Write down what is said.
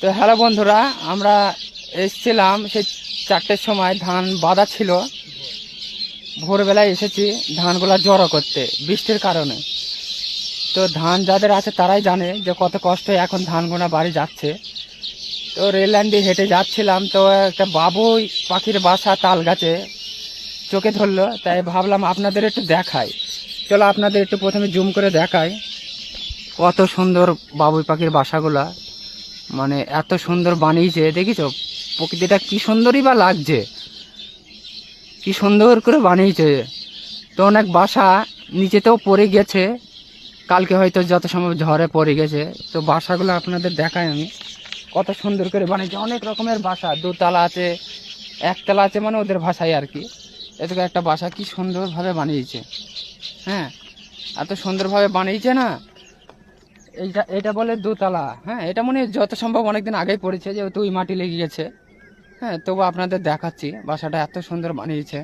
তো হ্যালো বন্ধুরা, আমরা এসেছিলাম সেই 4টের সময়, ধান বাঁধা ছিল। ভোরবেলায় এসেছি ধানগুলা জড়ো করতে বৃষ্টির কারণে। তো ধান যাদের আছে তারাই জানে যে কত কষ্ট এখন ধানগুলা বাড়ি যাচ্ছে। তো রেল লাইন দিয়ে হেঁটে যাচ্ছিলাম, তো একটা বাবুই পাখির বাসা তাল গাছে চোখে ধরলো, তাই ভাবলাম আপনাদের একটু দেখাই। চলো আপনাদের একটু প্রথমে জুম করে দেখাই কত সুন্দর বাবুই পাখির বাসাগুলা, মানে এত সুন্দর বানিয়েছে। দেখিছো প্রকৃতিটা কি সুন্দরই বা লাগছে, কি সুন্দর করে বানিয়েছে। তো অনেক বাসা নিচেতেও পড়ে গেছে, কালকে হয়তো যত সম্ভব ঝড়ে পড়ে গেছে। তো বাসাগুলো আপনাদের দেখাই আমি, কত সুন্দর করে বানিয়েছে। অনেক রকমের বাসা, দোতলা আছে, একতলা আছে, মানে ওদের ভাষায় আর কি। এদিকে একটা বাসা কি সুন্দরভাবে বানিয়েছে। হ্যাঁ, এত সুন্দরভাবে বানিয়েছে না। এটা বলে দোতলা। হ্যাঁ, এটা মনে হয় যত সম্ভব অনেকদিন আগেই পড়েছে, যেহেতু ওই মাটি লেগে গেছে। হ্যাঁ, তবু আপনাদের দেখাচ্ছি বাসাটা এত সুন্দর বানিয়েছে।